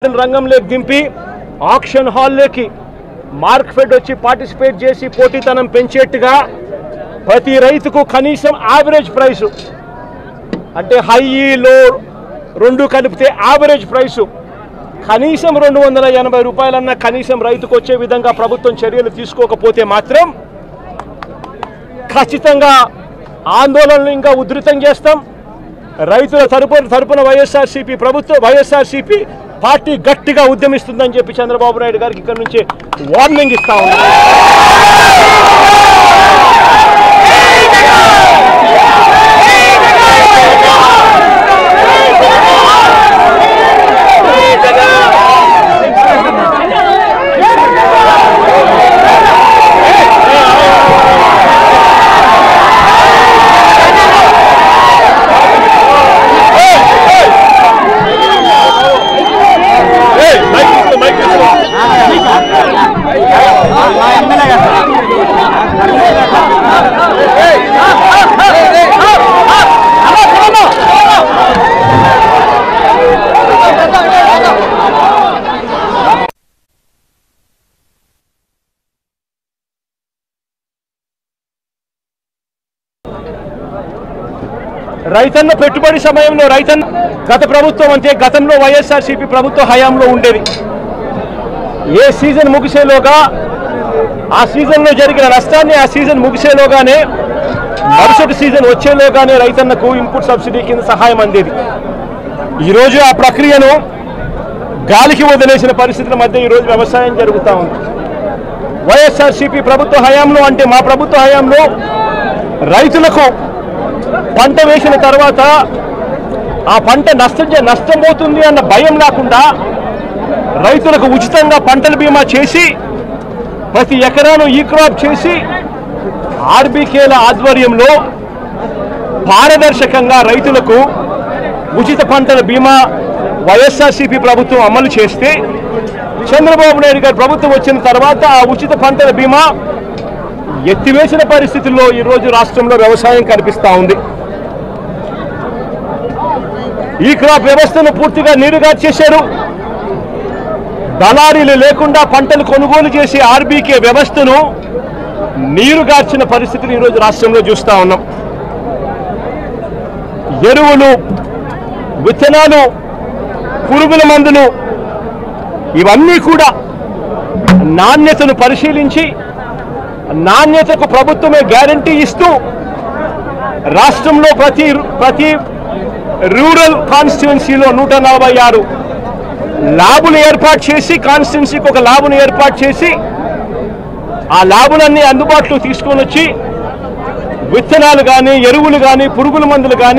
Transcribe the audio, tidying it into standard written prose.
రంగంలోకి దింపి ఆక్షన్ హాల్లోకి మార్కెట్ వచ్చి పార్టిసిపేట్ చేసి పోటీతనం పెంచేట్టుగా ప్రతి రైతుకు కనీసం యావరేజ్ ప్రైస్ అంటే హై లో రెండు కలిపితే యావరేజ్ ప్రైస్ కనీసం 280 రూపాయలన్న కనీసం రైతుకు వచ్చే విధంగా ప్రభుత్వం చర్యలు తీసుకోకపోతే మాత్రం ఖచ్చితంగా ఆందోళనలు ఇంకా ఉధృతం చేస్తాం। రైతుల తరపున వైఎస్ఆర్సీపీ పార్టీ గట్టిగా ఉద్యమిస్తుందని చెప్పి చంద్రబాబు నాయుడు గారికి ఇక్కడ నుంచి వార్నింగ్ ఇస్తా ఉన్నారు। రైతన్న పెట్టుబడి సమయంలో రైతన్న గత ప్రభుత్వం అంటే గతంలో వైఎస్ఆర్సీపీ ప్రభుత్వ హయాంలో ఉండేది। ఏ సీజన్ ముగిసేలోగా ఆ సీజన్లో జరిగిన నష్టాన్ని ఆ సీజన్ ముగిసేలోగానే మరుసటి సీజన్ వచ్చేలోగానే రైతన్నకు ఇన్పుట్ సబ్సిడీ కింద సహాయం అందేది। ఈరోజు ఆ ప్రక్రియను గాలికి వదిలేసిన పరిస్థితుల మధ్య ఈరోజు వ్యవసాయం జరుగుతూ ఉంది। వైఎస్ఆర్సీపీ ప్రభుత్వ హయాంలో అంటే మా ప్రభుత్వ హయాంలో రైతులకు పంట వేసిన తర్వాత ఆ పంట నష్టపోతుంది అన్న భయం లేకుండా రైతులకు ఉచితంగా పంటల బీమా చేసి ప్రతి ఎకరాను ఈ క్రాప్ చేసి ఆర్బీకేల ఆధ్వర్యంలో పారదర్శకంగా రైతులకు ఉచిత పంటల బీమా వైఎస్ఆర్సీపీ ప్రభుత్వం అమలు చేస్తే చంద్రబాబు నాయుడు గారి ప్రభుత్వం వచ్చిన తర్వాత ఆ ఉచిత పంటల బీమా ఎత్తివేసిన పరిస్థితుల్లో ఈరోజు రాష్ట్రంలో వ్యవసాయం కనిపిస్తూ ఉంది। ఈ క్రాప్ వ్యవస్థను పూర్తిగా నీరుగార్చేశారు। దళారీలు లేకుండా పంటలు కొనుగోలు చేసి ఆర్బీకే వ్యవస్థను నీరుగార్చిన పరిస్థితులు ఈరోజు రాష్ట్రంలో చూస్తూ ఉన్నాం। ఎరువులు, విత్తనాలు, పురుగుల మందులు ఇవన్నీ కూడా నాణ్యతను పరిశీలించి నాణ్యతకు ప్రభుత్వమే గ్యారంటీ ఇస్తూ రాష్ట్రంలో ప్రతి రూరల్ కాన్స్టిట్యుయెన్సీలో 146 ల్యాబులు ఏర్పాటు చేసి కాన్స్టిట్యుయెన్సీకి ఒక ల్యాబ్ను ఏర్పాటు చేసి ఆ ల్యాబులన్నీ అందుబాటులో తీసుకొని వచ్చి విత్తనాలు కానీ ఎరువులు కానీ పురుగుల మందులు కానీ